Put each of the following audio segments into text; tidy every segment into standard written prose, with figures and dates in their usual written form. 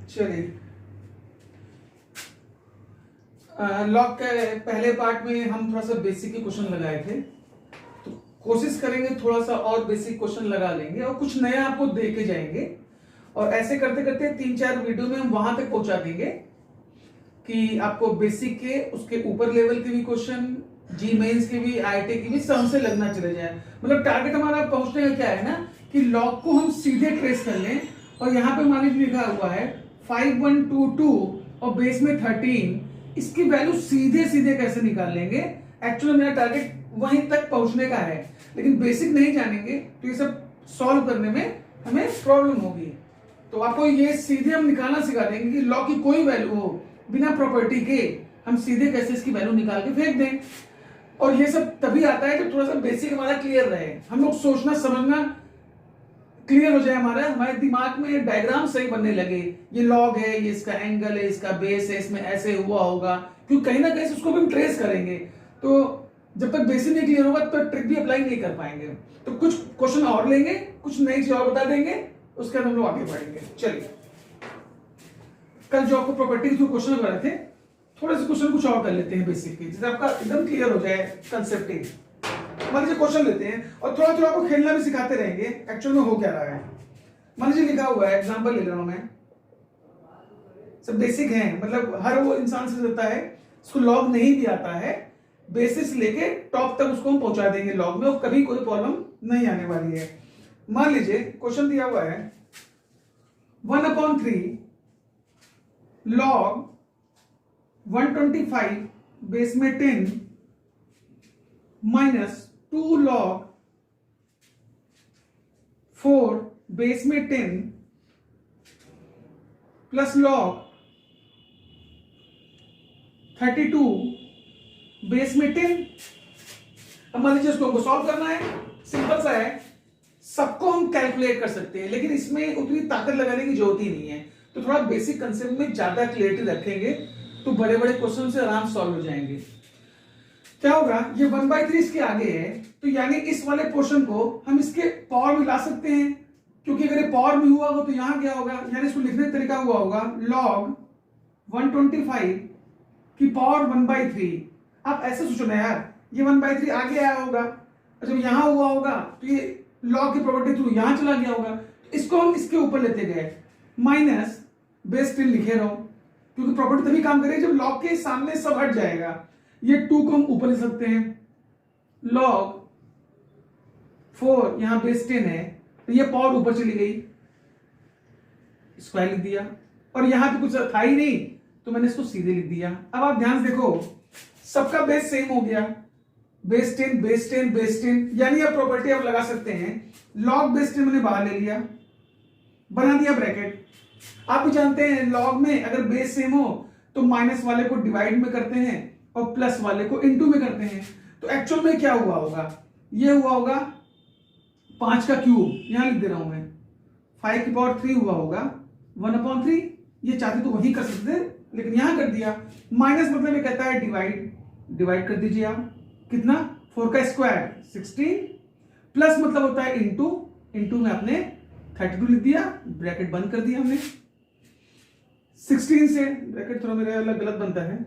चलिए, लॉग के पहले पार्ट में हम थोड़ा सा बेसिक के क्वेश्चन लगाए थे, तो कोशिश करेंगे थोड़ा सा और बेसिक क्वेश्चन लगा लेंगे और कुछ नया आपको दे के जाएंगे। और ऐसे करते करते 3-4 वीडियो में हम वहां तक पहुंचा देंगे कि आपको बेसिक के उसके ऊपर लेवल के भी क्वेश्चन, जी मेंस के भी, आईआईटी की भी सब से लगना चले जाए। मतलब टारगेट हमारा पहुंचने का क्या है ना कि लॉग को हम सीधे ट्रेस कर लें। और यहाँ पे मान लीजिए लिखा हुआ है 5122 और बेस में 13, इसकी वैल्यू सीधे सीधे कैसे निकाल लेंगे। एक्चुअली मेरा टारगेट वहीं तक पहुंचने का है, लेकिन बेसिक नहीं जानेंगे तो ये सब सॉल्व करने में हमें प्रॉब्लम होगी। तो आपको ये सीधे हम निकालना सिखा देंगे कि लॉग की कोई वैल्यू हो बिना प्रॉपर्टी के हम सीधे कैसे इसकी वैल्यू निकाल के फेंक दें। और ये सब तभी आता है जब थोड़ा सा बेसिक हमारा क्लियर रहे, हम लोग सोचना समझना क्लियर हो जाए, हमारे दिमाग में डायग्राम सही बनने लगे। ये लॉग है, ये इसका एंगल है, इसका बेस है, इसमें ऐसे हुआ होगा, क्योंकि कहीं ना कहीं उसको भी हम ट्रेस करेंगे। तो जब तक बेसिक नहीं क्लियर होगा तो ट्रिक भी अप्लाई नहीं कर पाएंगे। तो कुछ क्वेश्चन और लेंगे, कुछ नई चीज और बता देंगे, उसके बाद हम लोग आगे बढ़ेंगे। चलिए, कल जो आपको प्रॉपर्टी के क्वेश्चन लगाए थे, थोड़े से क्वेश्चन कुछ और कर लेते हैं बेसिक के, जिससे आपका एकदम क्लियर हो जाए कंसेप्ट ही। मान लीजिए क्वेश्चन लेते हैं और थोड़ा थोड़ा आपको खेलना भी सिखाते रहेंगे एक्चुअल में हो क्या रहा है। मान लीजिए लिखा हुआ है, एग्जांपल ले रहा हूं मैं, सब बेसिक है, मतलब हर वो इंसान से होता है, इसको लॉग नहीं भी आता है, बेसिस लेके टॉप तक उसको हम पहुंचा देंगे लॉग में, और कभी कोई प्रॉब्लम नहीं आने वाली है। मान लीजिए क्वेश्चन दिया हुआ है 1/3 लॉग 125 बेस में 10 माइनस 2 लॉग 4 बेस में 10 प्लस लॉग 32 बेस में 10। अब मान लीजिए इसको हमको सॉल्व करना है, सिंपल सा है, सबको हम कैलकुलेट कर सकते हैं, लेकिन इसमें उतनी ताकत लगाने की जरूरत ही नहीं है। तो थोड़ा बेसिक कंसेप्ट में ज्यादा क्लियरिटी रखेंगे तो बड़े बड़े क्वेश्चन से आराम सॉल्व हो जाएंगे। क्या होगा, ये 1/3 इसके आगे है, तो यानी इस वाले पोर्शन को हम इसके पावर में ला सकते हैं, क्योंकि अगर ये पावर में हुआ हो तो यहां क्या होगा, यानी इसको लिखने का तरीका हुआ होगा log 125 की पावर 1/3। आप ऐसे सोचो ना यार, ये 1/3 आगे आया होगा, जब यहां हुआ होगा तो ये log की प्रॉपर्टी थ्रू यहां चला गया होगा, तो इसको हम इसके ऊपर लेते गए, माइनस बेस 10 लिखे रहो, क्योंकि प्रॉपर्टी तभी काम करेगी जब log के सामने सब हट जाएगा। ये 2 को हम ऊपर ले सकते हैं, log 4 यहां बेस 10 है, तो ये पावर ऊपर चली गई, स्क्वायर लिख दिया, और यहां पे कुछ था ही नहीं तो मैंने इसको सीधे लिख दिया। अब आप ध्यान से देखो, सबका बेस सेम हो गया, बेस 10 बेस 10 बेस 10, यानी अब प्रॉपर्टी आप लगा सकते हैं, log बेस 10 मैंने बाहर ले लिया, बना दिया ब्रैकेट। आप भी जानते हैं लॉग में अगर बेस सेम हो तो माइनस वाले को डिवाइड में करते हैं और प्लस वाले को इनटू में करते हैं। तो एक्चुअल में क्या हुआ होगा, ये हुआ होगा 5 का क्यूब, यहां लिख दे रहा हूं मैं, 5 की पावर 3 हुआ होगा 1/3। ये चाहते तो वही कर सकते थे, लेकिन यहां कर दिया। माइनस मतलब ये कहता है डिवाइड, डिवाइड कर दीजिए आप, कितना 4 का स्क्वायर 16, प्लस मतलब होता है इनटू, इनटू में आपने 32 लिख दिया, ब्रैकेट बंद कर दिया हमने। 16 से, ब्रैकेट थोड़ा मेरा अलग गलत बनता है,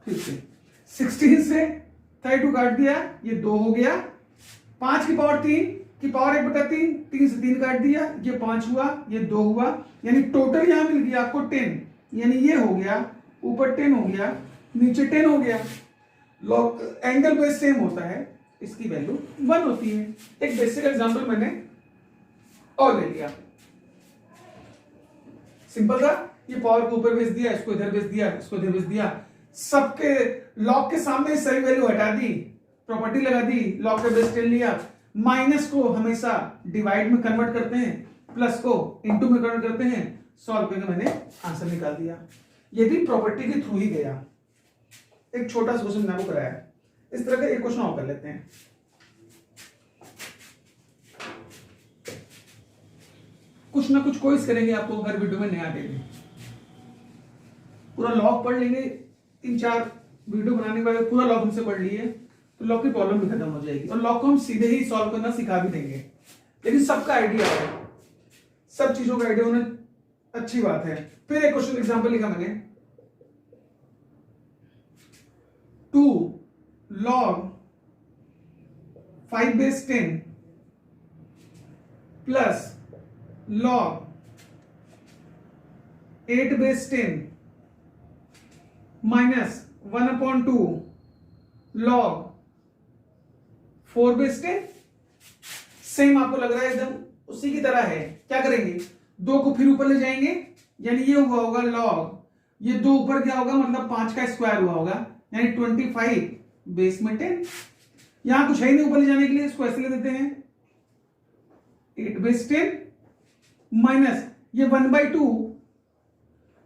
ठीक है, 16 से 32 काट दिया, ये 2 हो गया, 5 की पावर 3 की पावर 1/3, 3 से 3 काट दिया, ये 5 हुआ, ये 2 हुआ, यानी टोटल यहां मिल गया आपको 10, यानी ये हो गया, ऊपर 10 हो गया, नीचे 10 हो गया। लॉग एंगल बेस सेम होता है, इसकी वैल्यू 1 होती है। एक बेसिक एग्जांपल मैंने और ले लिया, सिंपल था, ये पावर को ऊपर भेज दिया, इसको इधर भेज दिया, इसको इधर भेज दिया, सबके लॉग के सामने सही वैल्यू हटा दी, प्रॉपर्टी लगा दी, लॉग का बेस 10 लिया, माइनस को हमेशा डिवाइड में कन्वर्ट करते हैं, प्लस को इनटू में कन्वर्ट करते हैं, सॉल्व करके मैंने आंसर निकाल दिया। ये भी प्रॉपर्टी के थ्रू ही गया। एक छोटा सा क्वेश्चन मैंने कराया, इस तरह का एक क्वेश्चन और कर लेते हैं। कुछ ना कुछ कोर्स करेंगे, आपको हर वीडियो में नया देंगे, पूरा लॉग पढ़ लेंगे, 3-4 वीडियो बनाने के बाद पूरा लॉग हमसे पढ़ लिए तो लॉग की प्रॉब्लम भी खत्म हो जाएगी, और लॉग को हम सीधे ही सॉल्व करना सिखा भी देंगे। लेकिन सबका आइडिया है, सब चीजों का आइडिया उन्हें अच्छी बात है। फिर एक क्वेश्चन एग्जांपल लिखा मैंने, 2 log 5 base 10 plus log 8 base 10 minus 1/2 log 4 base 10। Same आपको लग रहा है एकदम उसी की तरह है। क्या करेंगे, 2 को फिर ऊपर ले जाएंगे, यानी ये हुआ होगा log, ये 2 ऊपर क्या होगा, मतलब 5 का स्क्वायर हुआ होगा, यानी 25 बेस में 10। यहां कुछ है ही नहीं ऊपर ले जाने के लिए, इसको ऐसे ले देते हैं 8 बेस 10 माइनस ये 1/2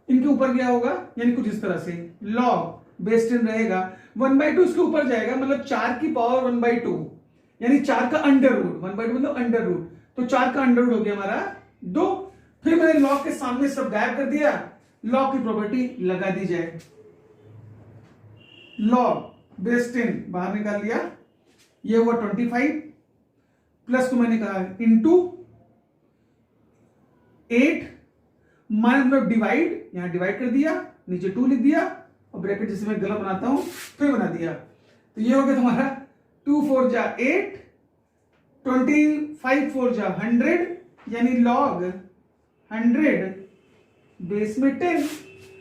इनके ऊपर क्या होगा, यानी कुछ इस तरह से log बेस 10 रहेगा, 1/2 इसके ऊपर जाएगा, मतलब 4 की पावर 1/2, यानी 4 का अंडर रूट, 1/2 मतलब अंडर रूट, तो 4 का अंडर रूट हो गया हमारा 2। फिर मैंने log के सामने सब गायब कर दिया, log की प्रॉपर्टी लगा दी जाए, log बेस 10 बाहर निकाल लिया, ये हुआ 25 प्लस को मैंने कहा इंटू 8 माइनस मतलब डिवाइड, यहां डिवाइड कर दिया, नीचे 2 लिख दिया और ब्रैकेट जिसे मैं गलत बनाता हूं फिर बना दिया, तो ये हो गया तुम्हारा 2 4 जा 8, 25 4 जा 100, यानी log 100 बेस में 10।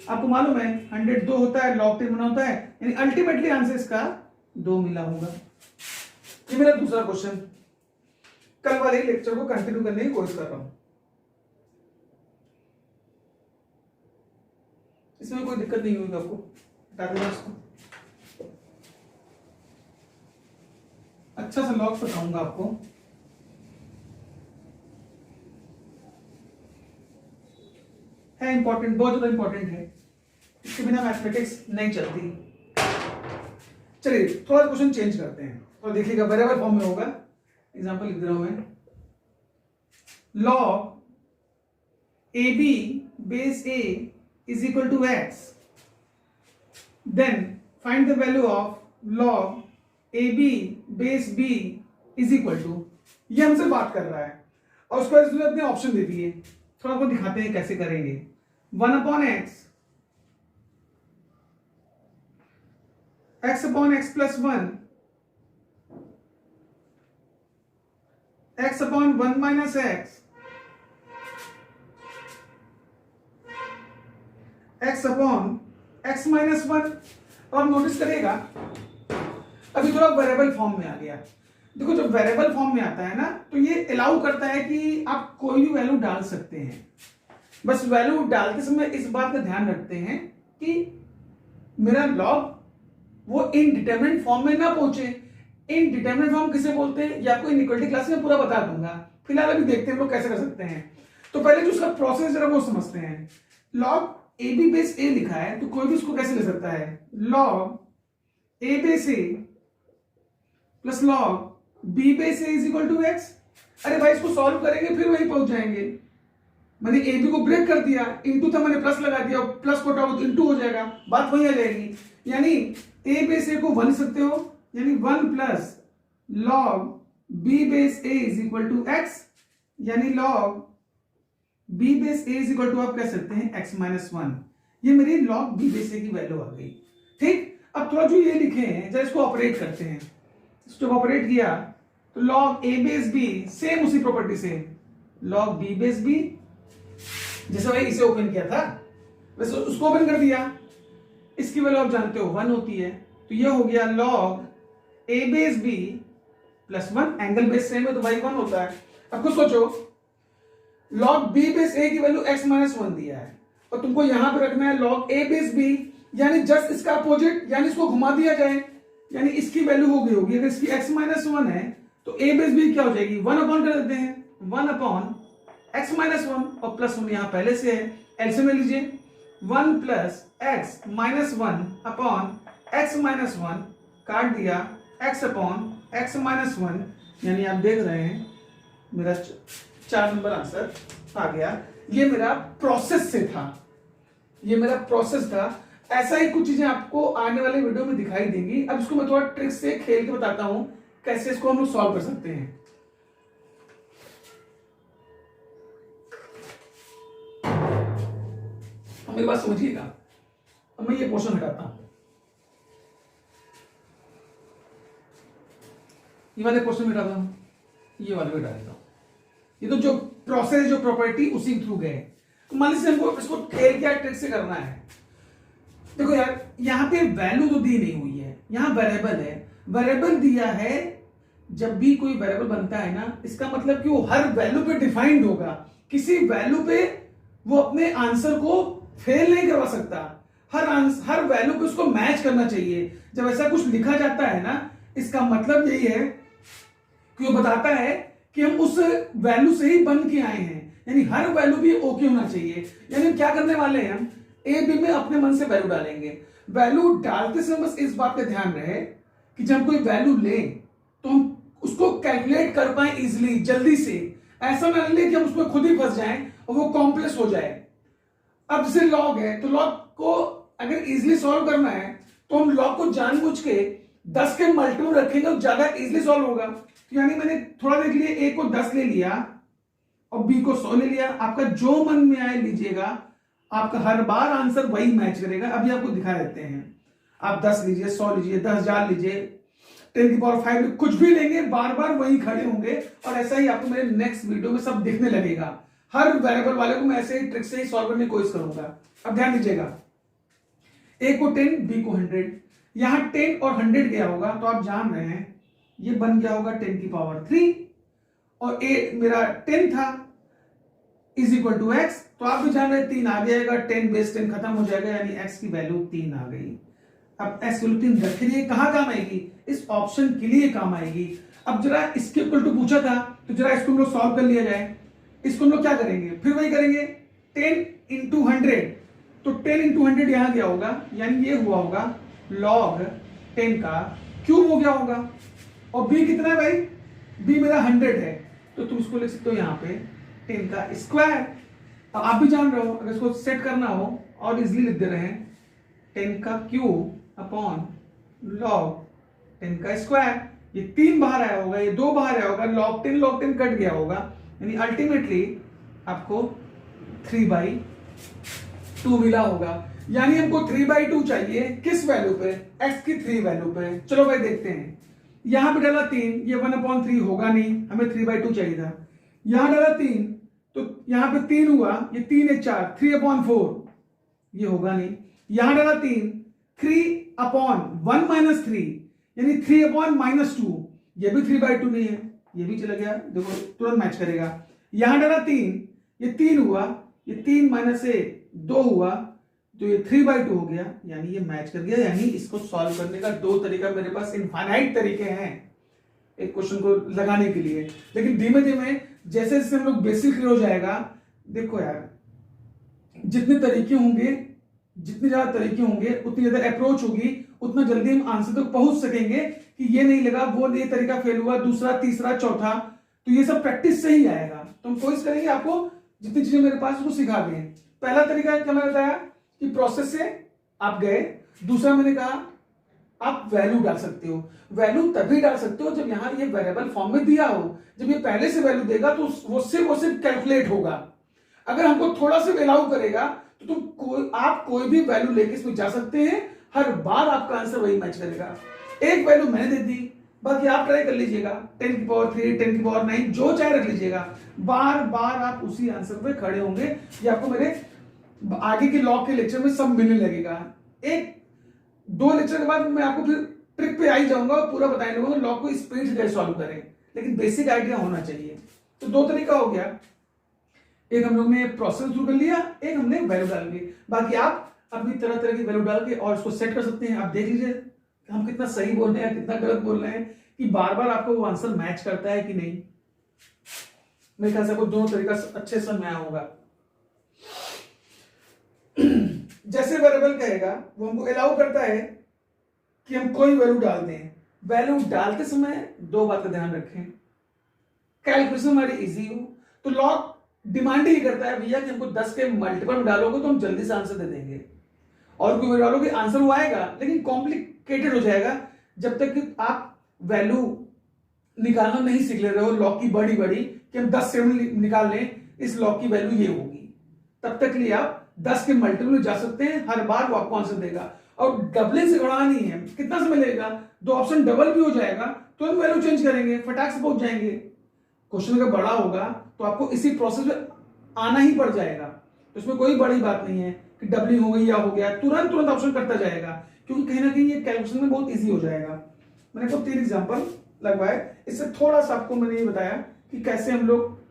आपको मालूम है 100 2 होता है, log 10 बना होता है, यानी अल्टीमेटली आंसर इसका 2 मिला होगा। ये मेरा दूसरा क्वेश्चन। कल वाले लेक्चर को कंटिन्यू करने की कोशिश कर रहा हूं, इसमें कोई दिक्कत नहीं होगी आपको, बता देना इसको। अच्छा सा लॉग बताऊंगा आपको, है इंपॉर्टेंट, बहुत ज्यादा इंपॉर्टेंट है, इसके बिना मैथमेटिक्स नहीं चलती। चलिए थोड़ा क्वेश्चन चेंज करते हैं और देखिएगा वेरिएबल फॉर्म में होगा। एग्जांपल लिख दे रहा हूं मैं, log ab base a is equal to x, then find the value of log ab base b is equal to, ये हमसे बात कर रहा है और उसके बाद इसने अपने ऑप्शन दे दिए, थोड़ा आपको दिखाते हैं कैसे करेंगे। 1/x, x/x plus 1, x/1 minus x, x/x minus 1। अब आप नोटिस करिएगा अभी थोड़ा वेरिएबल फॉर्म में आ गया। देखो जब वेरिएबल फॉर्म में आता है ना, तो ये अलाउ करता है कि आप कोई भी वैल्यू डाल सकते हैं, बस वैल्यू डालते समय इस बात का ध्यान रखते हैं कि मेरा लॉग वो इनडिटरमिनेट फॉर्म में ना पहुंचे। इनडिटरमिनेट फॉर्म किसे बोलते हैं, ये आपको इनइक्वालिटी क्लास में पूरा बता दूंगा, फिलहाल अभी देखते हैं हम लोग कैसे कर सकते हैं। तो पहले जो उसका प्रोसेस जरा वो समझते हैं। लॉग ए बी बेस ए लिखा है, तो कोई भी उसको कैसे ले सकता है, log a base a plus log b base a is equal to x. अरे भाई इसको सॉल्व करेंगे फिर वही पहुंच जाएंगे। मैंने ए बी को ब्रेक कर दिया, इनटू था मैंने प्लस लगा दिया, प्लस को हटाओ तो इनटू हो जाएगा, बात वही आ जाएगी। यानी ए बेस ए को 1 सकते हो, यानी 1 plus log b base a is equal to x, यानी log b base a is equal to आप कह सकते हैं x माइनस 1। ये मेरी लॉग बी बेस ए की वैल्यू आ गई। ठीक, अब थोड़ा जो ये लिखे हैं जरा इसको ऑपरेट करते हैं। इसको ऑपरेट किया तो log a base B, same उसी प्रॉपर्टी से लॉग बी बेस बी, जैसे भाई इसे ओपन किया था वैसे उसको ओपन कर दिया। इसकी वैल्यू आप जानते हो 1 होती है, तो ये हो गया log a base b plus 1, angle base same है तो भाई 1 होता है। अब कुछ सोचो, लॉग बी बेस ए की वैल्यू x माइनस 1 दिया है और तुमको यहां पे रखना है लॉग ए बेस बी, यानी जस्ट इसका अपोजिट, यानी इसको घुमा दिया जाए, यानी इसकी वैल्यू हो गई होगी, अगर इसकी x माइनस 1 है तो ए बेस बी क्या हो जाएगी, 1 अपॉन कर देते हैं, 1 अपॉन x माइनस 1 और प्लस 1 यहां पहले से है, एलसीएम ले लीजिए, 1 plus x minus 1 upon x minus 1, काट दिया x अपॉन एक्स माइनस 1, यानी आप देख रहे हैं मेरा 4 नंबर आंसर आ गया। ये मेरा प्रोसेस से था, ये मेरा प्रोसेस था। ऐसा ही कुछ चीजें आपको आने वाले वीडियो में दिखाई देंगी। अब इसको मैं थोड़ा ट्रिक से खेल के बताता हूं कैसे इसको हम लोग सॉल्व कर सकते हैं। मेरी बात समझिएगा। अब मैं ये पोर्शन हटाता हूं, ये वाले पोर्शन हटाता हूं, ये वाले भी हटा देता हूं। ये तो जो प्रोसेस, जो प्रॉपर्टी उसी के थ्रू गए। मान लीजिए हमको इसको खेल क्या ट्रिक से करना है। देखो यार, यहां पे वैल्यू तो दी नहीं हुई है, यहां वेरिएबल है। वेरिएबल दिया है, जब भी कोई वेरिएबल बनता है ना, इसका मतलब कि वो हर वैल्यू पे डिफाइंड होगा। किसी वैल्यू पे वो अपने आंसर को फेल नहीं करवा सकता, हर वैल्यू पे उसको मैच करना चाहिए। जब ऐसा कुछ लिखा जाता है ना, इसका मतलब यही है कि वो बताता है कि हम उस वैल्यू से ही बन के आए हैं, यानी हर वैल्यू भी ओके होना चाहिए। यानी हम क्या करने वाले हैं, हम ए बी में अपने मन से वैल्यू डालेंगे। वैल्यू डालते समय बस इस बात पे ध्यान रहे कि जब कोई वैल्यू ले तो हम उसको कैलकुलेट कर पाए इजिली, जल्दी से। ऐसा ना ले कि हम उसमें खुद ही फंस जाएं और वो कॉम्प्लेक्स हो जाए। अब जैसे लॉग है, तो लॉग को अगर इजिली सॉल्व करना है तो हम लॉग को जानबूझ के 10 के मल्टीपल रखेंगे तो ज्यादा इजिली सॉल्व होगा। तो यानी मैंने थोड़ा देर के लिए ए को 10 ले लिया और बी को 100 ले लिया। आपका जो मन में आए लीजिएगा, आपका हर बार आंसर वही मैच करेगा। अभी आपको दिखा देते हैं। आप 10 लीजिए, 100 लीजिए, 10,000 लीजिए, 10 की पावर 5 कुछ भी लेंगे, बार बार वही खड़े होंगे। और ऐसा ही आपको मेरे नेक्स्ट वीडियो में सब दिखने लगेगा। हर वेरिएबल वाले को मैं ऐसे ही ट्रिक से ही सॉल्व करने की कोशिश करूंगा। अब ध्यान दीजिएगा, ए को 10, बी को 100। यहां 10 और 100 गया होगा तो आप जान रहे हैं ये बन गया होगा 10 की पावर 3, और ए मेरा 10 था इज इक्वल टू एक्स। तो आप भी जान रहे हैं 3 आ जाएगा, 10 बेस 10 खत्म हो जाएगा, यानी एक्स की वैल्यू 3 आ गई। अब एक्स की वैल्यू 3 रख के लिए कहां काम आएगी, इस ऑप्शन के लिए काम आएगी। अब जरा इसके इक्वल टू पूछा था तो जरा इसको हम लोग सॉल्व कर लिया जाए। इसको हम लोग क्या करेंगे, फिर वही करेंगे 10 इंटू 100। तो 10 इंटू 100 यहां गया होगा, यानी ये हुआ होगा log 10 का क्यूब हो गया होगा। और b कितना है भाई, b मेरा 100 है, तो तुम इसको लिख सकते हो यहाँ पे 10 का स्क्वायर। अब आप भी जान रहे हो, अगर इसको सेट करना हो और इजिली लिख दे रहे हैं 10 का क्यूब अपॉन log 10 का स्क्वायर। ये 3 बाहर आया होगा, ये 2 बाहर आया होगा, log 10 कट गया होगा, यानी अल्टीमेटली आपको 3/2 मिला होगा। यानी हमको 3/2 चाहिए किस वैल्यू पे, x की 3 वैल्यू पे। चलो भाई देखते हैं। यहां पे डाला 3, ये 1/3 होगा नहीं, हमें 3/2 चाहिए था। यहां डाला 3 तो यहां पे 3 हुआ, ये 3 है 4, 3/4 ये होगा नहीं। यहां डाला 3, 3/1 - 3 यानी 3/-2, ये भी 3/2 नहीं है, ये भी चला गया, देखो तुरंत मैच करेगा। यहां डाला 3, ये 3 हुआ, ये 3 - 2 हुआ, तो ये 3/2 हो गया, यानी ये मैच कर गया। यानी इसको सॉल्व करने का 2 तरीका मेरे पास, इनफाइनाइट तरीके हैं एक क्वेश्चन को लगाने के लिए। लेकिन धीमे धीमे जैसे जैसे हम लोग बेसिक क्लियर हो जाएगा, देखो यार जितने तरीके होंगे, जितने ज्यादा तरीके होंगे उतनी ज्यादा अप्रोच होगी, उतना जल्दी हम आंसर तक पहुंच सकेंगे कि ये नहीं लगा, वो ये तरीका फेल हुआ, दूसरा, तीसरा, चौथा। तो ये सब प्रैक्टिस से ही आएगा। तो हम कोशिश करेंगे आपको जितनी चीजें मेरे पास उसको सिखा दें। पहला तरीका क्या मैंने बताया कि प्रोसेस से आप गए। दूसरा मैंने कहा आप वैल्यू डाल सकते हो। वैल्यू तभी डाल सकते हो जब यहां ये वेरिएबल फॉर्म में दिया हो। जब ये पहले से वैल्यू देगा तो वो सिर्फ कैलकुलेट होगा। अगर हमको थोड़ा सा अलाउ करेगा तो आप कोई भी वैल्यू लेके इसमें जा सकते हैं, हर बार आपका आंसर वही मैच करेगा। एक वैल्यू मैंने दे दी, बाकी आप ट्राई कर लीजिएगा, 10 की पावर 3, 10 की पावर 9, जो चाहे रख लीजिएगा। बार बार आप उसी आंसर पे खड़े होंगे। ये आपको मेरे आगे के लॉग के लेक्चर में सब मिलने लगेगा। 1-2 लेक्चर के बाद मैं आपको फिर ट्रिक पे आ ही जाऊंगा और पूरा बताने लगूंगा लॉग को स्पीड से कैसे सॉल्व करें, लेकिन बेसिक आइडिया होना चाहिए। तो 2 तरीका हो गया, एक हम लोग ने प्रोसेस थ्रू कर लिया, एक हमने वैल्यू डाल ली। बाकी आप अपनी तरह तरह की वैल्यू डाल के और इसको सेट कर सकते हैं। आप देख लीजिए हम कितना सही बोल रहे हैं, कितना गलत बोल रहे हैं, कि बार बार आपको वो आंसर मैच करता है कि नहीं। मेरे ख्याल से आपको दोनों तरीका अच्छे से मैं होगा। जैसे वेरिएबल कहेगा वो हमको अलाउ करता है कि हम कोई वैल्यू डाल दें। वैल्यू डालते समय 2 बात का ध्यान रखें, कैलकुलेशन हमारी इजी हो। तो लॉग डिमांड ही करता है भैया कि हमको 10 के मल्टीपल में डालोगे तो हम जल्दी से आंसर दे देंगे, और कोई डालोगे आंसर वो आएगा लेकिन कॉम्प्लिकेटेड हो जाएगा जब तक कि आप वैल्यू निकालना नहीं सीख ले रहे हो लॉग की बड़ी बड़ी, कि हम 10 से निकाल लें, इस लॉग की वैल्यू ये होगी, तब तक लिए आप 10 के मल्टीपल में जा सकते हैं, हर बार वो आपको आंसर देगा। और डबलिंग से बढ़ाना नहीं है, कितना समय लगेगा, 2 ऑप्शन डबल भी हो जाएगा, तो हम वैल्यू चेंज करेंगे, फटाक से पहुंच जाएंगे। क्वेश्चन अगर बड़ा होगा तो आपको इसी प्रोसेस में आना ही पड़ जाएगा, तो इसमें कोई बड़ी बात नहीं है कि डबलिंग हो गई या हो गया, तुरंत तुरंत ऑप्शन करता जाएगा, क्योंकि कहीं ना कहीं ये कैलकुलेशन में बहुत इजी हो जाएगा। मैंने आपको 3 एग्जांपल लगवाए, इससे थोड़ा सा आपको मैंने ये बताया कि कैसे हम लोग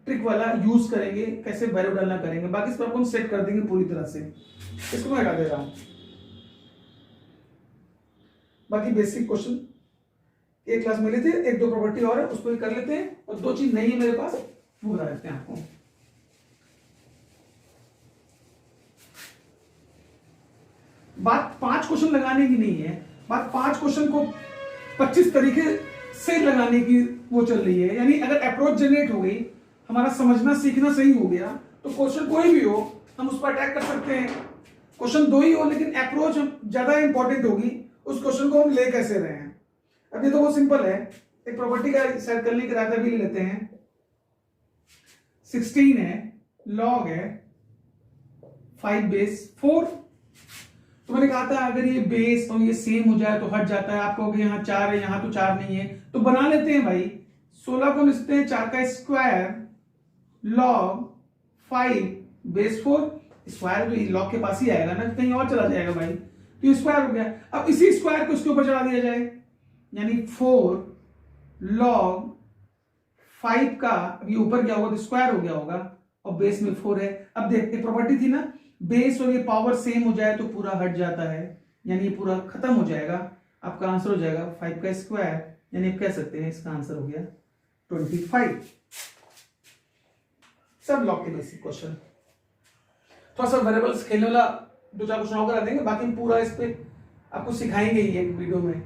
ट्रिक वाला यूज करेंगे, कैसे वैल्यू डालना करेंगे, बाकी इसको आपको हम सेट कर देंगे पूरी तरह से। इसको मैं हटा दे रहा हूं। बाकी बेसिक क्वेश्चन एक क्लास में लेते हैं, 1-2 प्रॉपर्टी और है उसको भी कर लेते हैं, और 2 चीज नहीं है मेरे पास वो बता देते हैं आपको। बात 5 क्वेश्चन लगाने की नहीं है, बात 5 क्वेश्चन को 25 तरीके से लगाने की वो चल रही है। यानी अगर अप्रोच जनरेट हो गई, हमारा समझना सीखना सही हो गया, तो क्वेश्चन कोई भी हो हम उस पर अटैक कर सकते हैं। क्वेश्चन 2 ही हो लेकिन अप्रोच ज्यादा इंपॉर्टेंट होगी, उस क्वेश्चन को हम ले कैसे रहे हैं। अब ये तो बहुत सिंपल है, एक प्रॉपर्टी का सेट करने की रायता भी ले लेते हैं। 16 है, लॉग है 5 बेस 4। तो मैंने कहा था अगर ये बेस और ये सेम हो जाए तो हट जाता है। आप कहोगे यहाँ 4 है, यहाँ तो 4 नहीं है, तो बना लेते हैं भाई। 16 को लिखते हैं 4 का स्क्वायर लॉग 5 बेस 4। स्क्वायर तो लॉग के पास ही आएगा ना, कहीं और चला जाएगा भाई, तो स्क्वायर हो गया। अब इसी स्क्वायर को इसके ऊपर चढ़ा दिया जाए, यानी 4 लॉग 5 का, अब ये ऊपर क्या होगा तो स्क्वायर हो गया होगा, और बेस में 4 है। अब देखते प्रॉपर्टी थी ना, बेस और ये पावर सेम हो जाए तो पूरा हट जाता है, यानी ये पूरा खत्म हो जाएगा। आपका आंसर हो जाएगा 5 का स्क्वायर, यानी आप कह सकते हैं इसका आंसर हो गया 25। सब लॉग के बेसिक क्वेश्चन। थोड़ा सा वेरिएबल्स खेलने वाला 2-4 क्वेश्चन और करा देंगे, बाकी हम पूरा इस पे आपको सिखाएंगे ही एक वीडियो में।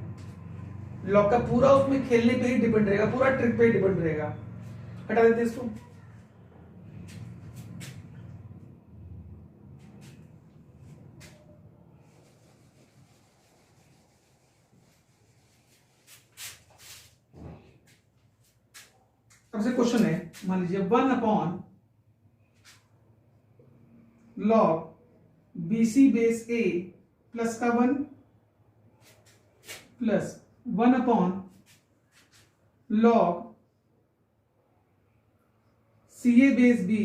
लॉग का पूरा उसमें खेलने पे ही डिपेंड रहेगा, पूरा ट्रिक पे ही डिपेंड रहेगा। हटा देते हैं इसको। अब से क्वेश्चन है, मान लीजिए 1 upon log BC base A plus का 1 plus 1 upon log CA base B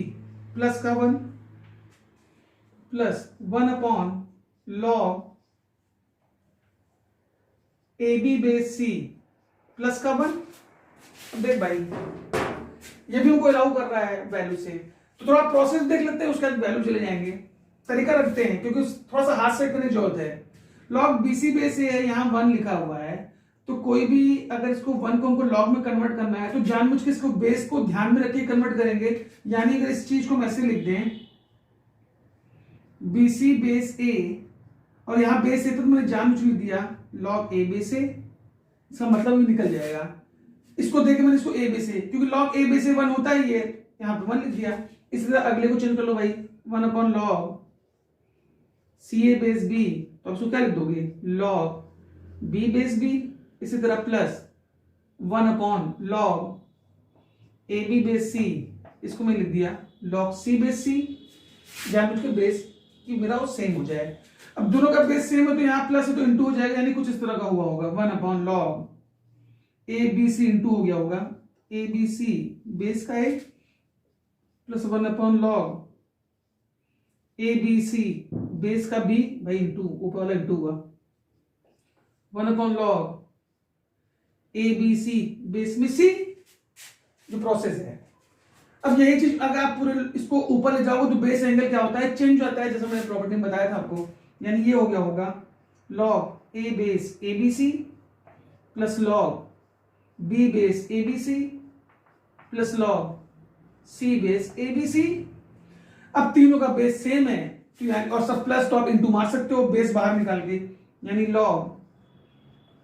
plus का 1 plus 1 upon log AB base C plus का 1। देख भाई ये भी हमको अलाउ कर रहा है वैल्यू से, तो थोड़ा प्रोसेस देख लेते हैं, उसके बाद वैल्यू चले जाएंगे। तरीका रखते हैं क्योंकि थोड़ा सा हाथ सेट करने की जरूरत है। लॉग BC बेस है, यहाँ 1 लिखा हुआ है, तो कोई भी अगर इसको 1 को हमको लॉग में कन्वर्ट करना है तो जानबूझ के इसको बेस को ध्यान में रखिए कन्वर्ट करेंगे। यानी अगर इस चीज को हम ऐसे लिख दें BC बेस A, और यहाँ बेस है तो मैंने जानबूझ लिख दिया लॉग A बेस A, इसका मतलब भी निकल जाएगा। इसको देखे मैंने इसको A बेस A, क्योंकि लॉग A बेस A 1 होता ही है, यहाँ पे 1 लिख दिया। इसी तरह अगले को चेंज कर लो भाई, 1 upon log CA base B, तो आप क्या लिख दोगे लॉग B बेस B। इसी तरह plus 1 upon log AB base C, इसको मैं लिख दिया लॉग C बेस C। जानबूझ के बेस कि मेरा वो सेम हो जाए। अब दोनों का बेस सेम है तो यहाँ प्लस है तो इंटू हो जाएगा, यानी कुछ इस तरह का हुआ होगा 1 अपॉन लॉग ABC इंटू हो गया होगा ABC बेस का A plus 1 upon log ABC base का B, भाई इंटू ऊपर वाला इंटू हुआ 1 अपॉन लॉग ABC बेस में C, जो प्रोसेस है। अब यही चीज अगर आप पूरे इसको ऊपर ले जाओगे तो बेस एंगल क्या होता है, चेंज होता है, जैसे मैंने प्रॉपर्टी में बताया था आपको। यानी ये हो गया होगा log A base ABC plus log B base ABC plus log C base ABC। अब तीनों का बेस सेम है तो यानी, और सब प्लस तो आप इंटू मार सकते हो बेस बाहर निकाल के, यानी लॉग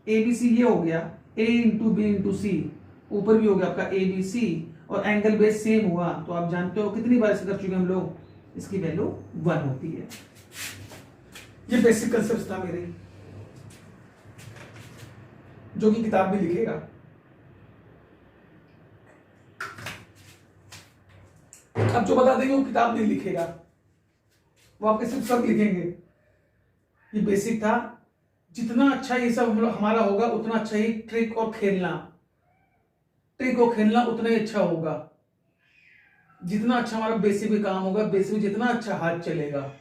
ABC ये हो गया A into B into C, ऊपर भी हो गया आपका ABC, और एंगल बेस सेम हुआ तो आप जानते हो कितनी बार ऐसे कर चुके हम लोग, इसकी वैल्यू 1 होती है। ये बेसिक कंसेप्ट था मेरे, जो कि किताब में लिखेगा। अब जो बता देंगे वो किताब नहीं लिखेगा, वो आपके सिर्फ सब लिखेंगे। ये बेसिक था। जितना अच्छा ये सब हमारा होगा उतना अच्छा ही ट्रिक और खेलना उतना ही अच्छा होगा। जितना अच्छा हमारा बेसिक भी काम होगा, बेसिक जितना अच्छा हाथ चलेगा।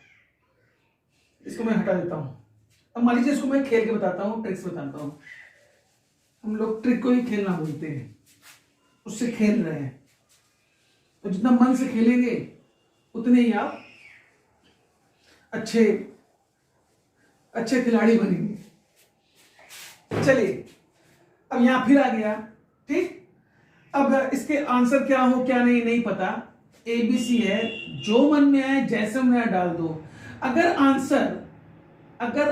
इसको मैं हटा देता हूं। अब मान लीजिए इसको मैं खेल के बताता हूं, ट्रिक्स बताता हूं। हम लोग ट्रिक को ही खेलना बोलते हैं, उससे खेल रहे हैं। तो जितना मन से खेलेंगे उतने ही आप अच्छे खिलाड़ी बनेंगे। चलिए अब यहां फिर आ गया, ठीक। अब इसके आंसर क्या हो क्या नहीं पता, ABC है, जो मन में आए जैसे मन आए डाल दो। अगर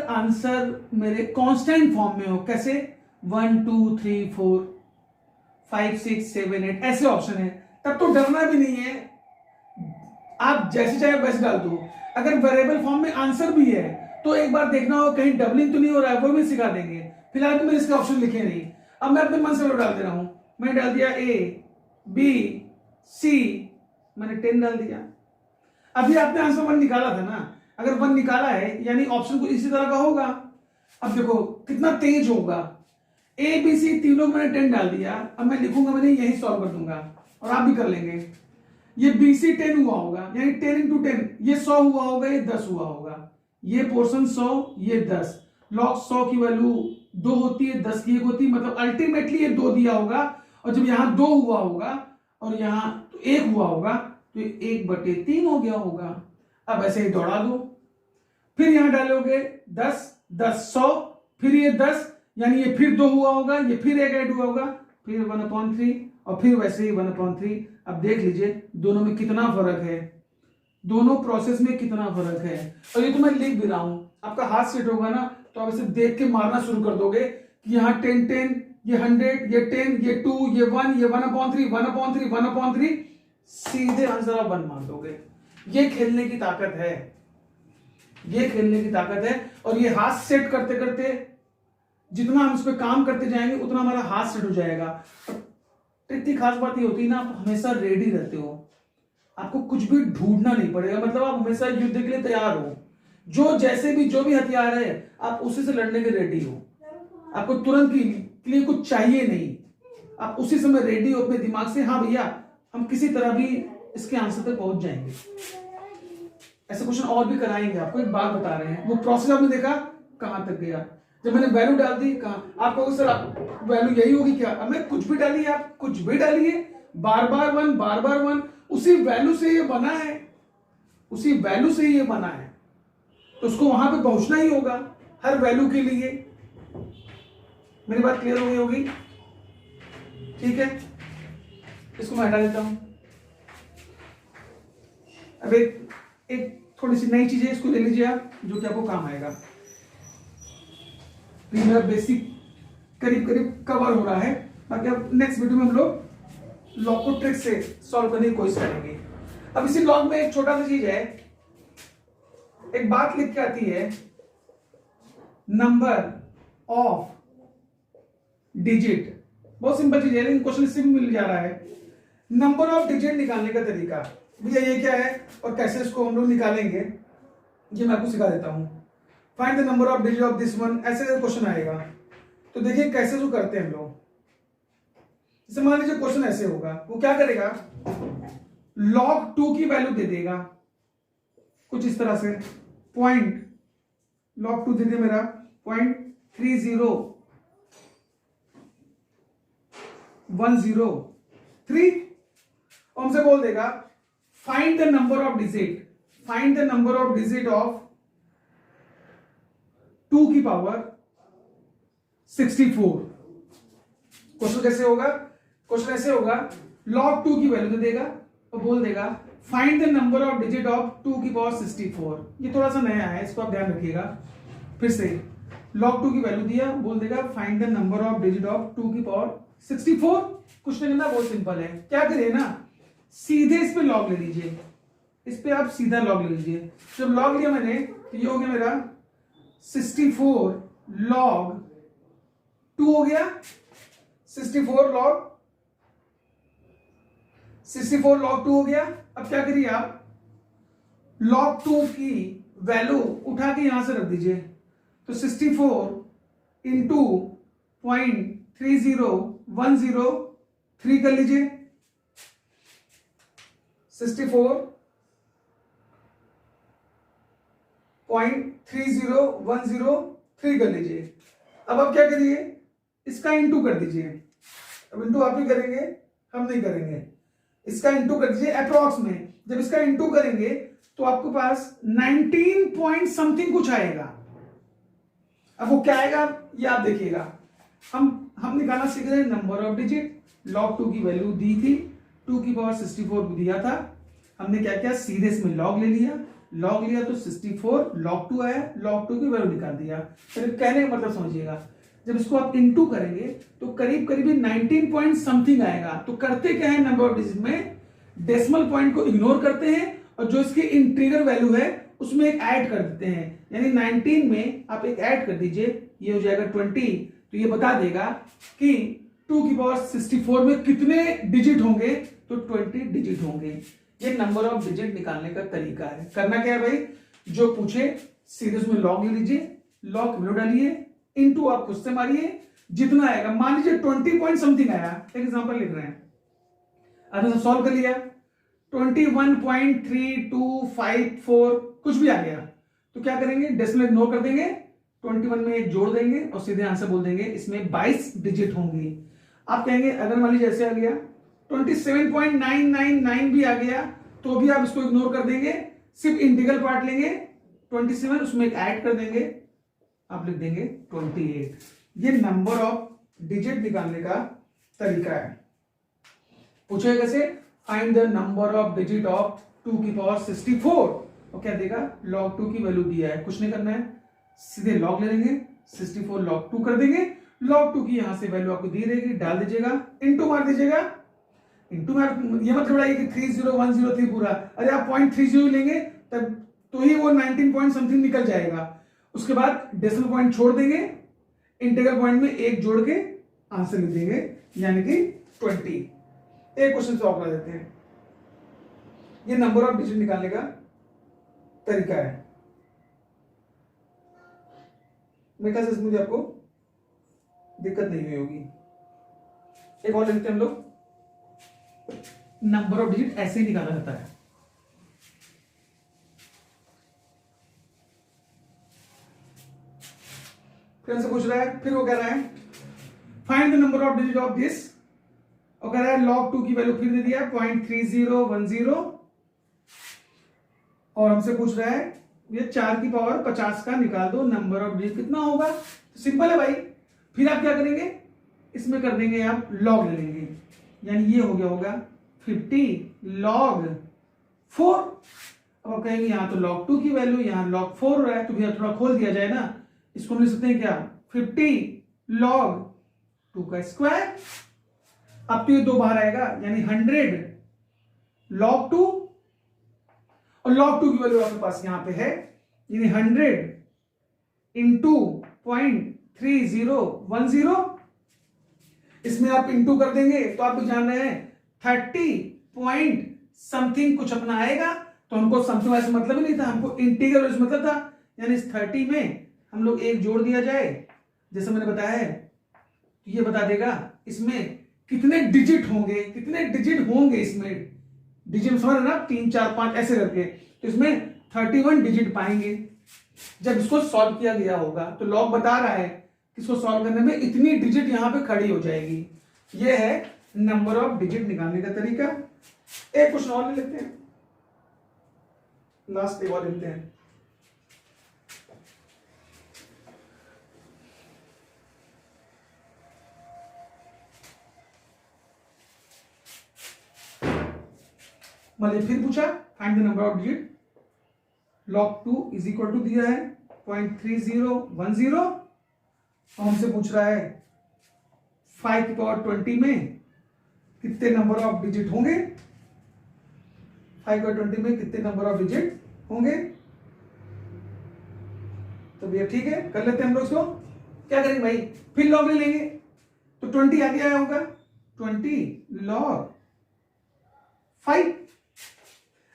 आंसर मेरे कांस्टेंट फॉर्म में हो, कैसे 1 2 3 4 5 6 7 8 ऐसे ऑप्शन है, तब तो डरना भी नहीं है, आप जैसे चाहे वैसे डाल दो। अगर वेरिएबल फॉर्म में आंसर भी है तो एक बार देखना हो कहीं डबलिंग तो नहीं हो रहा है, वो भी सिखा देंगे। फिलहाल तो मैंने इसके ऑप्शन लिखे नहीं, अब मैं अपने मन से डाल दे रहा हूं। मैंने डाल दिया A B C, मैंने 10 डाल दिया। अभी आपने आंसर 1 निकाला था ना, अगर 1 निकाला है यानी ऑप्शन कुछ इसी तरह का होगा। अब देखो कितना तेज होगा। A B C तीनों को मैंने 10 डाल दिया। अब मैं लिखूंगा, मैंने यही सॉल्व कर दूंगा और आप भी कर लेंगे। ये BC 10 हुआ होगा, यानी 10 इंटू 10 ये 100 हुआ होगा, ये 10 हुआ होगा। ये पोर्शन 100, ये 10। लॉग 100 की वैल्यू 2 होती है, 10 की 1 होती है, मतलब अल्टीमेटली ये 2 दिया होगा। और जब यहां 2 हुआ होगा और यहां तो 1 हुआ होगा, तो 1/3 हो गया होगा। अब ऐसे ही दौड़ा दो, फिर यहां डालोगे 10 10 100, फिर ये 10 यानी ये फिर 2 हुआ होगा, ये फिर 1 ऐड हुआ होगा, फिर 1/3 और फिर वैसे ही 1/3। अब देख लीजिए दोनों में कितना फर्क है, दोनों प्रोसेस में कितना फर्क है। और ये तो मैं लिख भी रहा हूं, आपका हाथ सेट होगा ना तो आप इसे देख के मारना शुरू कर दोगे कि यहाँ 10 10, ये 100, ये 10, ये 2, ये 1, ये 1/3 1/3 1/3, सीधे आंसर आप 1 मार दोगे। ये खेलने की ताकत है, ये खेलने की ताकत है। और ये हाथ सेट करते करते जितना हम उस पर काम करते जाएंगे उतना हमारा हाथ सेट हो जाएगा। इतनी खास बात ये होती है ना, आप हमेशा रेडी रहते हो, आपको कुछ भी ढूंढना नहीं पड़ेगा, मतलब आप हमेशा युद्ध के लिए तैयार हो। जो भी हथियार है आप उसी से लड़ने के रेडी हो। आपको तुरंत के लिए कुछ चाहिए नहीं, आप उसी समय रेडी हो अपने दिमाग से, हाँ भैया हम किसी तरह भी इसके आंसर तक पहुंच जाएंगे। ऐसे क्वेश्चन और भी कराएंगे आपको, एक बात बता रहे हैं, वो प्रोसेस आपने देखा कहां तक गया। जब मैंने वैल्यू डाल दी, कहा आप कहोगे सर वैल्यू यही होगी क्या? अब मैं कुछ भी डालिए, आप कुछ भी डालिए, बार बार 1 बार बार 1, उसी वैल्यू से ये बना है, उसी वैल्यू से ये बना है, तो उसको वहां पे पहुंचना ही होगा हर वैल्यू के लिए। मेरी बात क्लियर हो गई होगी? ठीक है, इसको मैं हटा देता हूं। अब एक थोड़ी सी नई चीज है, इसको ले लीजिए आप, जो कि आपको काम आएगा। मेरा बेसिक करीब करीब कवर हो रहा है, बाकी अब नेक्स्ट वीडियो में हम लोग लॉग को ट्रिक से सॉल्व करने की कोशिश करेंगे। अब इसी लॉग में एक छोटा सा चीज है, एक बात लिख के आती है, नंबर ऑफ डिजिट। बहुत सिंपल चीज है लेकिन क्वेश्चन इससे भी मिल जा रहा है। नंबर ऑफ डिजिट निकालने का तरीका, भैया ये क्या है और कैसे इसको हम लोग निकालेंगे, ये मैं आपको सिखा देता हूं। Find the number of digit of this one, ऐसे क्वेश्चन आएगा। तो देखिए कैसे जो करते हैं हम लोग। जैसे मान लीजिए क्वेश्चन ऐसे होगा, वो क्या करेगा, log 2 की वैल्यू दे देगा कुछ इस तरह से, पॉइंट log 2 दे दे मेरा 0.3010 3, और हमसे बोल देगा find the number of digit, find the number of digit of 2 की पावर 64। क्वेश्चन कैसे होगा, क्वेश्चन ऐसे होगा, log 2 की वैल्यू दे देगा और बोल देगा find the number of digit of 2 की पावर 64। ये थोड़ा सा नया है, इसको आप ध्यान रखिएगा। फिर से log 2 की वैल्यू दिया, बोल देगा find the number of digit of 2 की पावर 64। कुछ नहीं करना, बहुत सिंपल है। क्या करिए ना, सीधे इस पे log ले लीजिए, इस पे आप सीधा log ले लीजिए। जब log लिया मैंने तो ये हो गया मेरा 64 log 2 हो गया, 64 log 2 हो गया। अब क्या करिए आप, log 2 की वैल्यू उठा के यहां से रख दीजिए, तो 64 इंटू 0.30103 कर लीजिए, 64.30103 कर लीजिए। अब आप क्या करिए, इसका इंटू कर दीजिए। अब इंटू आप ही करेंगे, हम नहीं करेंगे। इसका इंटू कर दीजिए अप्रॉक्स में। जब इसका इंटू करेंगे तो आपके पास 19 पॉइंट समथिंग कुछ आएगा। अब वो क्या आएगा ये आप देखिएगा। हम निकालना सीख रहे हैं नंबर ऑफ डिजिट। log 2 की वैल्यू दी थी, 2 की पावर 64 दिया था। हमने क्या किया, सीधे इसमें log ले लिया, log लिया तो 64 log 2 आया, log 2 की वैल्यू निकाल दिया। फिर कहने का मतलब समझिएगा, जब इसको आप इंटू करेंगे तो करीब करीब 19 पॉइंट समथिंग आएगा। तो करते क्या है, नंबर ऑफ डिजिट में डेसिमल पॉइंट को इग्नोर करते हैं और जो इसकी इंटीजर वैल्यू है उसमें एक ऐड कर देते हैं। यानी 19 में आप एक ऐड कर दीजिए, ये हो जाएगा 20। तो ये बता देगा कि 2 की पावर 64 में कितने डिजिट होंगे, तो 20 डिजिट होंगे। ये नंबर ऑफ डिजिट निकालने का तरीका है। करना क्या है भाई, जो पूछे सीधे उसमें लॉग ले लीजिए, लॉग वैल्यू डालिए, इनटू आप खुद से मारिए, जितना आएगा। मान लीजिए 20 पॉइंट समथिंग आया, एक एग्जांपल लिख रहे हैं, आपने सॉल्व कर लिया, 21.3254 कुछ भी आ गया तो क्या करेंगे, डेसिमल इग्नोर कर देंगे, 21 में एक जोड़ देंगे और सीधे आंसर बोल देंगे इसमें 22 डिजिट होंगी। आप कहेंगे अगर मान लीजिए ऐसे आ गया 27.999 भी आ गया तो भी आप इसको इग्नोर कर देंगे, सिर्फ इंटीग्रल पार्ट लेंगे 27, उसमें एक ऐड कर देंगे, आप लिख देंगे 28। ये नंबर ऑफ डिजिट निकालने का तरीका है। पूछेगा कैसे, find the number of digit of 2 की पावर 64। और क्या देगा, log 2 की वैल्यू दिया है, कुछ नहीं करना है, सीधे log ले लेंगे, 64 log 2 कर देंगे, log 2 की यहां से वैल्यू आपको दी रहेगी, डाल दीजिएगा, इंटू मार दीजिएगा। इंटू मार ये मत घबराइए कि 30103 पूरा, अरे आप 0.30 लेंगे तब तो ही वो 19 पॉइंट समथिंग निकल जाएगा। उसके बाद डेसिमल पॉइंट छोड़ देंगे, इंटीग्रल पॉइंट में एक जोड़ के आंसर लिख देंगे, यानी कि 20। एक क्वेश्चन सॉल्व कर देते हैं। ये नंबर ऑफ डिजिट निकालने का तरीका है। मेरे ख्याल से इसमें आपको दिक्कत नहीं हुई होगी। एक और लिखते हैं हम लोग, नंबर ऑफ डिजिट ऐसे ही निकाला जाता है। फिर से पूछ रहा है, फिर वो कह रहा है find the number of digit of this, और कह रहा है log 2 की वैल्यू फिर दे दिया 0.3010, और हमसे पूछ रहा है ये 4 की पावर 50 का निकाल दो, नंबर ऑफ डिजिट कितना होगा। तो सिंपल है भाई, फिर आप क्या करेंगे, इसमें कर देंगे आप log ले लेंगे, यानी ये हो गया होगा 50 log 4। अब आप कहेंगे यहां तो log 2 की वैल्यू, यहां log 4 हो रहा है, तो भैया थोड़ा खोल दिया जाए ना, इसको लिख सकते हैं क्या, 50 log 2 का स्क्वायर। अब तो ये दो बाहर आएगा, यानी 100 log 2, और log 2 की वैल्यू आपके पास यहां पे है, यानी 100 इंटू 0.3010। इसमें आप इंटू कर देंगे तो आप जान रहे हैं 30 पॉइंट समथिंग कुछ अपना आएगा। तो हमको समथिंग ऐसे मतलब ही नहीं था, हमको इंटीग्रल मतलब था, यानी इस 30 में हम लोग एक जोड़ दिया जाए, जैसे मैंने बताया है, तो ये बता देगा इसमें कितने डिजिट होंगे, कितने डिजिट होंगे इसमें। डिजिट समझ ना, 3 4 5 ऐसे करके, तो इसमें 31 डिजिट पाएंगे जब इसको सॉल्व किया गया होगा। तो लॉग बता रहा है कि इसको सॉल्व करने में इतनी डिजिट यहां पे खड़ी हो जाएगी। ये है नंबर ऑफ डिजिट निकालने का तरीका। एक क्वेश्चन और ले लेते हैं, लास्ट एक और लेते हैं। मतलब फिर पूछा find the number of digit, log 2 is equal to दिया है 0.3010, और हमसे पूछ रहा है 5 की पावर 20 में कितने नंबर ऑफ डिजिट होंगे, 5 की पावर 20 में कितने नंबर ऑफ डिजिट होंगे। तो भैया ठीक है, कर लेते हैं हम लोग इसको। क्या करेंगे भाई, फिर log ले लेंगे, तो 20 आगे आया होगा, 20 log 5।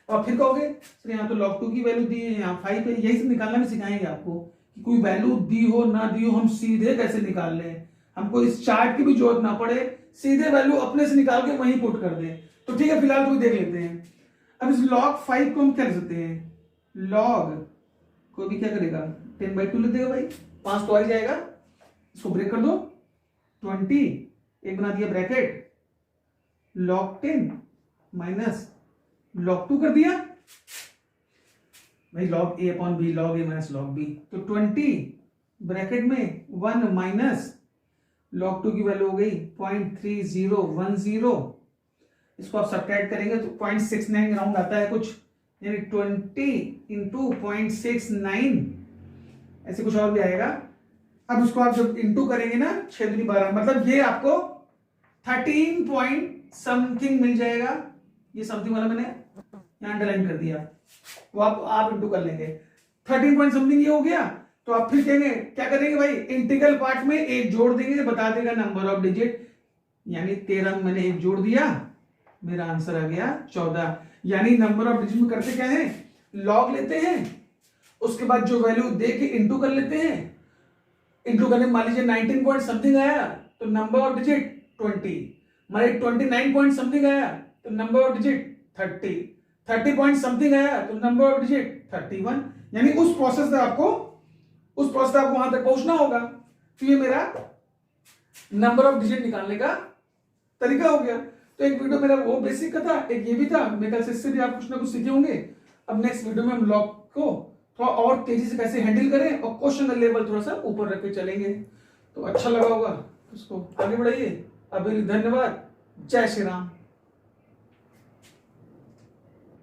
और फिर कहोगे सर यहाँ तो log 2 की वैल्यू दी है, यहाँ 5 है, यही सब निकालना भी सिखाएंगे आपको कि कोई वैल्यू दी हो ना दी हो हम सीधे कैसे निकाल लें, हमको इस चार्ट की भी जरूरत ना पड़े, सीधे वैल्यू अपने से निकाल के वहीं पुट कर दें। तो ठीक है, फिलहाल तो देख लेते हैं। अब इस log 5 को हम क्या कर सकते हैं, log को भी क्या करेगा 10/2 लिख देगा भाई, 5 तो आ ही जाएगा, इसको ब्रेक कर दो, 20 एक बना दिया ब्रैकेट, log 10 माइनस log 2 कर दिया भाई, log a upon b, log a minus log b, तो 20 ब्रैकेट में 1 माइनस log 2 की वैल्यू हो गई 0.3010, इसको आप सब्ट्रैक्ट करेंगे तो 0.69 राउंड आता है कुछ, यानी 20 इंटू 0.69 ऐसे कुछ और भी आएगा। अब उसको आप जब इंटू करेंगे ना 6 दूनी 12, मतलब ये आपको 13 पॉइंट समथिंग मिल जाएगा। ये समथिंग वाला मैंने यहां अंडरलाइन कर दिया, वो आप इंटू कर लेंगे, 13 पॉइंट समथिंग ये हो गया। तो आप फिर कहेंगे क्या करेंगे भाई, इंटीग्रल पार्ट में एक जोड़ देंगे, बता देगा नंबर ऑफ डिजिट, यानी 13 मैंने एक जोड़ दिया, मेरा आंसर आ गया 14। यानी नंबर ऑफ डिजिट में करते क्या है, लॉग लेते हैं, उसके बाद जो वैल्यू दे के इंटू कर लेते हैं, इंटू करने मान लीजिए 19 पॉइंट समथिंग आया तो नंबर ऑफ डिजिट 20, मान लीजिए 29 पॉइंट समथिंग आया तो number of digit 30, 30 point something आया तो नंबर ऑफ डिजिट 31, यानी उस प्रोसेस से आपको वहां तक पहुंचना होगा। तो ये मेरा नंबर ऑफ डिजिट निकालने का तरीका हो गया। तो एक वीडियो मेरा वो बेसिक का था, एक ये भी था, मेरे ख्याल से इससे भी आप कुछ ना कुछ सीखे होंगे। अब नेक्स्ट वीडियो में हम लॉग को थोड़ा और तेजी से कैसे हैंडल करें और क्वेश्चन का लेवल थोड़ा सा ऊपर रख के चलेंगे। तो अच्छा लगा होगा, उसको आगे बढ़ाइए। अभी धन्यवाद, जय श्री राम।